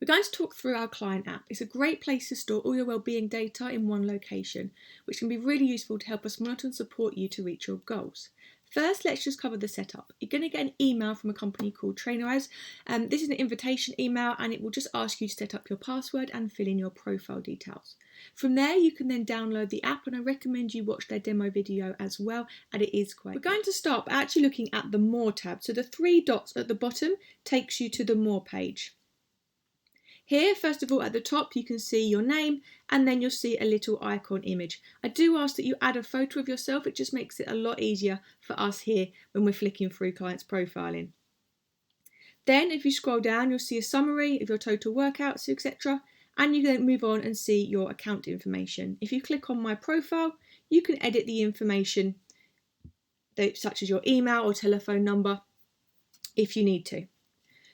We're going to talk through our client app. It's a great place to store all your wellbeing data in one location, which can be really useful to help us monitor and support you to reach your goals. First, let's just cover the setup. You're going to get an email from a company called Trainerize. This is an invitation email and it will just ask you to set up your password and fill in your profile details. From there, you can then download the app, and I recommend you watch their demo video as well, and it is quite good. We're going to start by actually looking at the More tab. So the 3 dots at the bottom takes you to the More page. Here, first of all, at the top, you can see your name and then you'll see a little icon image. I do ask that you add a photo of yourself. It just makes it a lot easier for us here when we're flicking through clients' profiling. Then if you scroll down, you'll see a summary of your total workouts, etc. And you can then move on and see your account information. If you click on My Profile, you can edit the information such as your email or telephone number if you need to.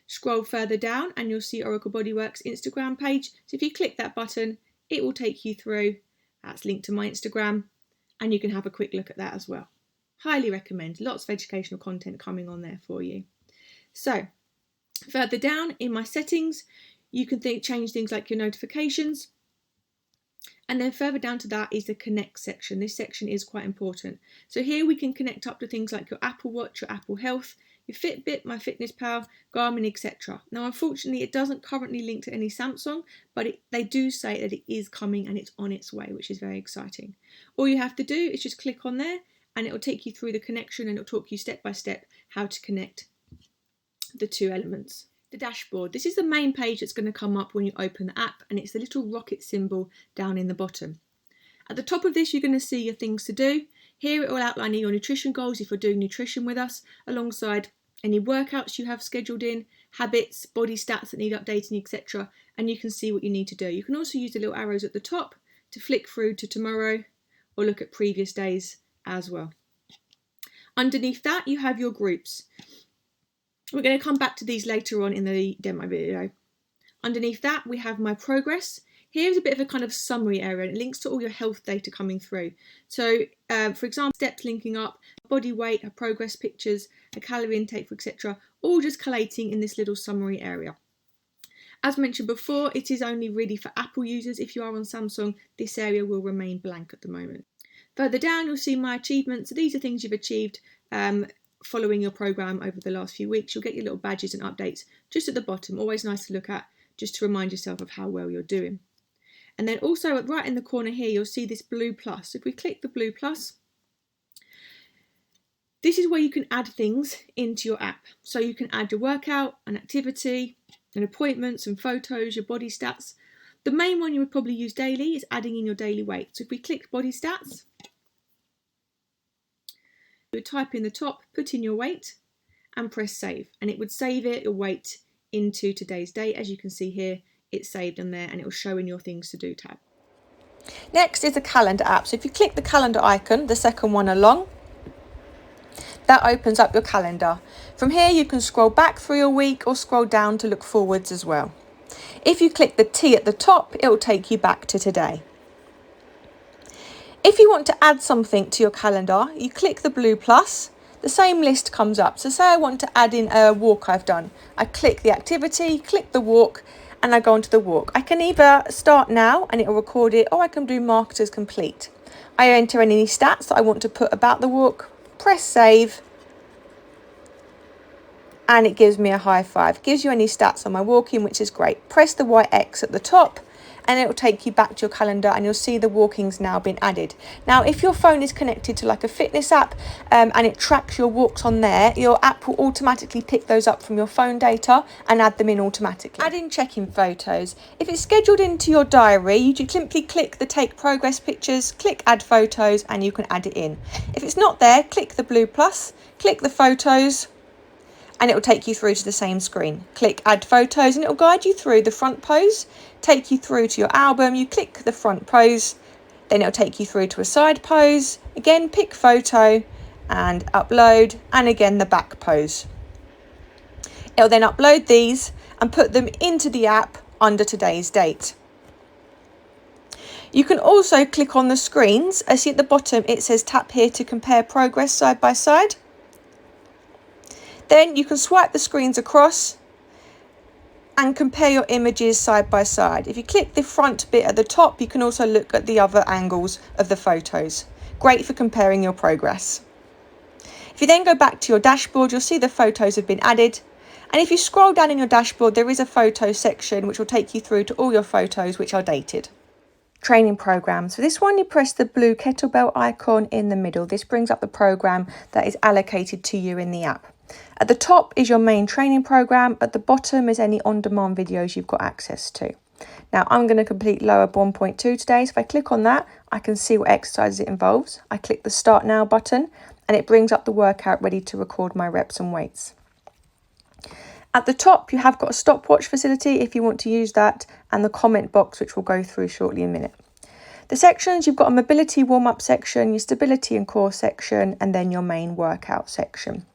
Scroll further down and you'll see Oracle Bodyworks Instagram page. So if you click that button, it will take you through. That's linked to my Instagram, and you can have a quick look at that as well. Highly recommend. Lots of educational content coming on there for you. So further down in my settings, you can change things like your notifications. And then further down to that is the Connect section. This section is quite important. So here we can connect up to things like your Apple Watch, your Apple Health, your Fitbit, MyFitnessPal, Garmin, etc. Now, unfortunately, it doesn't currently link to any Samsung, but they do say that it is coming and it's on its way, which is very exciting. All you have to do is just click on there and it will take you through the connection, and it will talk you step by step how to connect the two elements. The dashboard. This is the main page that's going to come up when you open the app, and it's the little rocket symbol down in the bottom. At the top of this, you're going to see your things to do. Here it will outline your nutrition goals if you're doing nutrition with us, alongside any workouts you have scheduled in, habits, body stats that need updating, etc. And you can see what you need to do. You can also use the little arrows at the top to flick through to tomorrow or look at previous days as well. Underneath that, you have your groups. We're going to come back to these later on in the demo video. Underneath that, we have my progress. Here's a bit of a kind of summary area, and it links to all your health data coming through. So, for example, steps linking up, body weight, progress pictures, a calorie intake, etc., all just collating in this little summary area. As mentioned before, it is only really for Apple users. If you are on Samsung, this area will remain blank at the moment. Further down, you'll see my achievements. So these are things you've achieved following your program over the last few weeks. You'll get your little badges and updates just at the bottom. Always nice to look at, just to remind yourself of how well you're doing. And then also right in the corner here, you'll see this blue plus. If we click the blue plus, this is where you can add things into your app. So you can add your workout, an activity, an appointment, some photos, your body stats. The main one you would probably use daily is adding in your daily weight. So if we click body stats, you would type in the top, put in your weight and press save. And it would save your weight into today's date. As you can see here, it's saved on there and it will show in your things to do tab. Next is the calendar app. So if you click the calendar icon, the second one along, that opens up your calendar. From here you can scroll back through your week or scroll down to look forwards as well. If you click the T at the top, it will take you back to today. If you want to add something to your calendar, you click the blue plus, the same list comes up. So say I want to add in a walk I've done. I click the activity, click the walk, and I go onto the walk. I can either start now and it will record it, or I can do marked as complete. I enter any stats that I want to put about the walk, press save, and it gives me a high five. It gives you any stats on my walking, which is great. Press the white X at the top and it will take you back to your calendar, and you'll see the walking's now been added. Now, if your phone is connected to like a fitness app and it tracks your walks on there, your app will automatically pick those up from your phone data and add them in automatically. Add in check-in photos. If it's scheduled into your diary, you just simply click the take progress pictures, click add photos, and you can add it in. If it's not there, click the blue plus, click the photos, and it will take you through to the same screen. Click add photos and it will guide you through the front pose, take you through to your album. You click the front pose, then it will take you through to a side pose. Again, pick photo and upload, and again the back pose. It will then upload these and put them into the app under today's date. You can also click on the screens. As you see at the bottom, it says tap here to compare progress side by side. Then you can swipe the screens across and compare your images side by side. If you click the front bit at the top, you can also look at the other angles of the photos. Great for comparing your progress. If you then go back to your dashboard, you'll see the photos have been added. And if you scroll down in your dashboard, there is a photo section which will take you through to all your photos which are dated. Training programs. For this one, you press the blue kettlebell icon in the middle. This brings up the program that is allocated to you in the app. At the top is your main training program. At the bottom is any on-demand videos you've got access to. Now I'm going to complete lower 1.2 today. So if I click on that, I can see what exercises it involves. I click the Start Now button and it brings up the workout ready to record my reps and weights. At the top, you have got a stopwatch facility if you want to use that, and the comment box, which we'll go through shortly in a minute. The sections, you've got a mobility warm-up section, your stability and core section, and then your main workout section.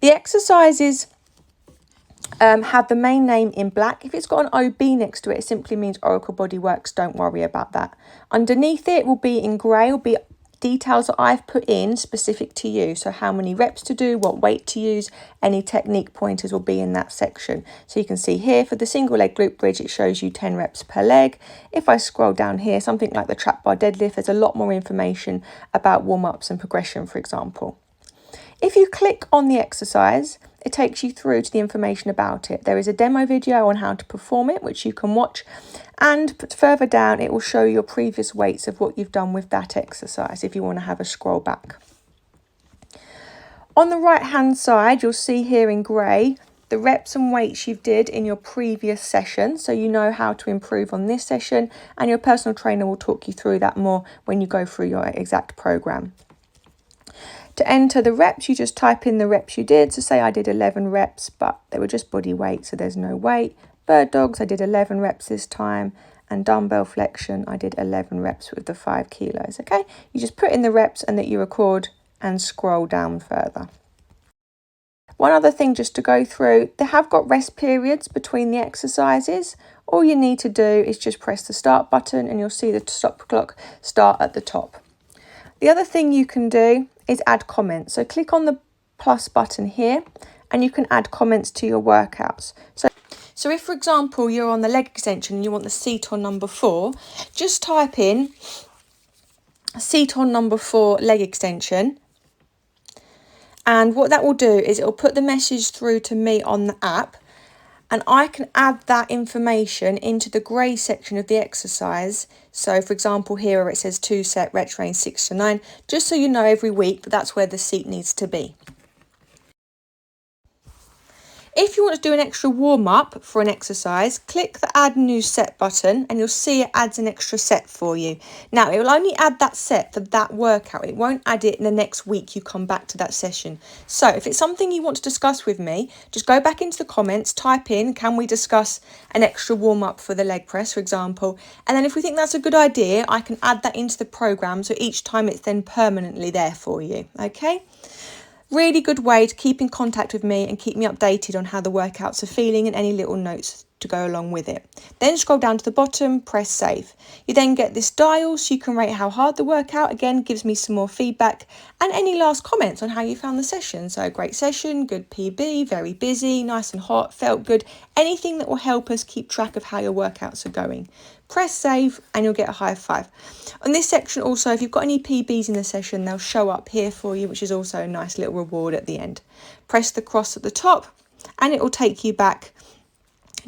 The exercises have the main name in black. If it's got an OB next to it, it simply means Oracle Bodyworks. Don't worry about that. Underneath it will be in grey, will be details that I've put in specific to you. So how many reps to do, what weight to use, any technique pointers will be in that section. So you can see here for the single leg glute bridge, it shows you 10 reps per leg. If I scroll down here, something like the trap bar deadlift, there's a lot more information about warm-ups and progression, for example. If you click on the exercise, it takes you through to the information about it. There is a demo video on how to perform it, which you can watch. And further down, it will show your previous weights of what you've done with that exercise if you want to have a scroll back. On the right-hand side, you'll see here in grey, the reps and weights you did in your previous session. So you know how to improve on this session, and your personal trainer will talk you through that more when you go through your exact program. To enter the reps, you just type in the reps you did. So say I did 11 reps, but they were just body weight, so there's no weight. Bird dogs, I did 11 reps this time. And dumbbell flexion, I did 11 reps with the 5 kilos, okay? You just put in the reps and that you record and scroll down further. One other thing just to go through, they have got rest periods between the exercises. All you need to do is just press the start button and you'll see the stop clock start at the top. The other thing you can do is add comments. So click on the plus button here and you can add comments to your workouts. So if, for example, you're on the leg extension and you want the seat on number 4, just type in seat on number 4 leg extension. And what that will do is it will put the message through to me on the app, and I can add that information into the grey section of the exercise. So for example, here where it says 2 set reps range 6 to 9, just so you know every week that that's where the seat needs to be. If you want to do an extra warm-up for an exercise, click the Add New Set button and you'll see it adds an extra set for you. Now, it will only add that set for that workout. It won't add it in the next week you come back to that session. So if it's something you want to discuss with me, just go back into the comments, type in, can we discuss an extra warm-up for the leg press, for example? And then if we think that's a good idea, I can add that into the program. So each time it's then permanently there for you, okay? Really good way to keep in contact with me and keep me updated on how the workouts are feeling and any little notes to go along with it. Then scroll down to the bottom, press save. You then get this dial so you can rate how hard the workout, again, gives me some more feedback, and any last comments on how you found the session. So great session, good PB, very busy, nice and hot, felt good, anything that will help us keep track of how your workouts are going. Press save and you'll get a high five. On this section also, if you've got any PBs in the session, they'll show up here for you, which is also a nice little reward at the end. Press the cross at the top and it will take you back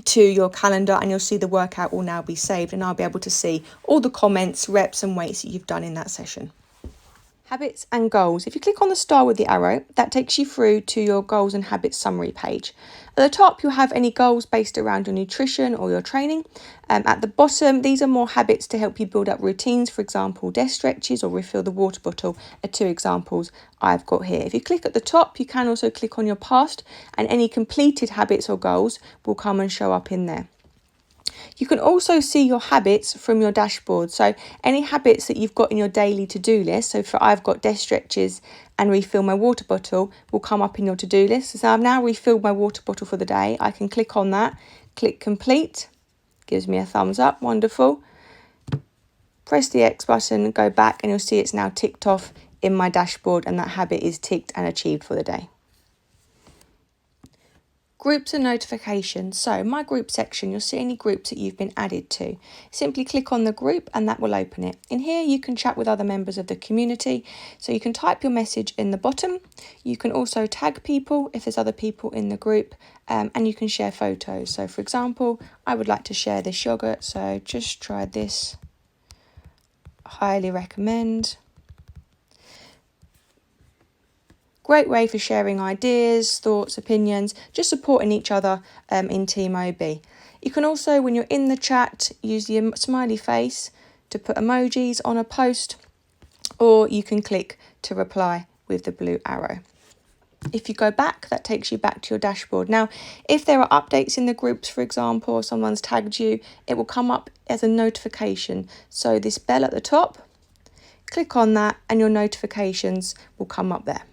to your calendar and you'll see the workout will now be saved, and I'll be able to see all the comments, reps and weights that you've done in that session. Habits and goals. If you click on the star with the arrow, that takes you through to your goals and habits summary page. At the top, you'll have any goals based around your nutrition or your training. At the bottom, these are more habits to help you build up routines. For example, desk stretches or refill the water bottle are 2 examples I've got here. If you click at the top, you can also click on your past, and any completed habits or goals will come and show up in there. You can also see your habits from your dashboard. So any habits that you've got in your daily to-do list. So I've got desk stretches and refill my water bottle will come up in your to-do list. So I've now refilled my water bottle for the day. I can click on that, click complete, gives me a thumbs up, wonderful. Press the X button, go back, and you'll see it's now ticked off in my dashboard and that habit is ticked and achieved for the day. Groups and notifications. So my group section, you'll see any groups that you've been added to. Simply click on the group and that will open it. In here you can chat with other members of the community. So you can type your message in the bottom. You can also tag people if there's other people in the group, and you can share photos. So for example, I would like to share this yogurt. So just tried this. Highly recommend. Great way for sharing ideas, thoughts, opinions, just supporting each other in Team OB. You can also, when you're in the chat, use the smiley face to put emojis on a post, or you can click to reply with the blue arrow. If you go back, that takes you back to your dashboard. Now, if there are updates in the groups, for example, or someone's tagged you, it will come up as a notification. So this bell at the top, click on that and your notifications will come up there.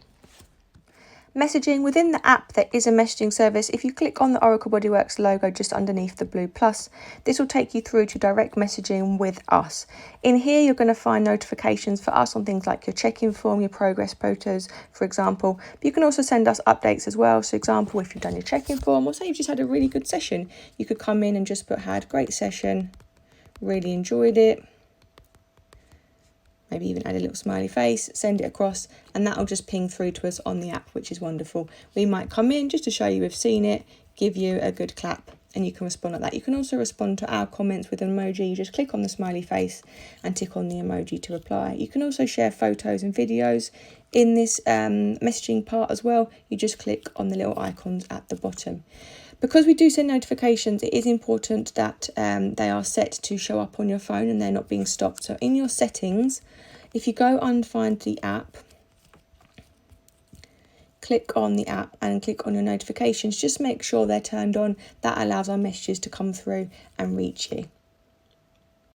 Messaging. Within the app, there is a messaging service. If you click on the Oracle Bodyworks logo just underneath the blue plus, this will take you through to direct messaging with us. In here, you're going to find notifications for us on things like your check-in form, your progress photos, for example. But you can also send us updates as well. So, example, if you've done your check-in form, or say you've just had a really good session, you could come in and just put, had great session, really enjoyed it. Maybe even add a little smiley face, send it across, and that'll just ping through to us on the app, which is wonderful. We might come in just to show you we've seen it, give you a good clap, and you can respond like that. You can also respond to our comments with an emoji. You just click on the smiley face and tick on the emoji to reply. You can also share photos and videos in this messaging part as well. You just click on the little icons at the bottom. Because we do send notifications, it is important that they are set to show up on your phone and they're not being stopped. So in your settings, if you go and find the app, click on the app and click on your notifications, just make sure they're turned on. That allows our messages to come through and reach you.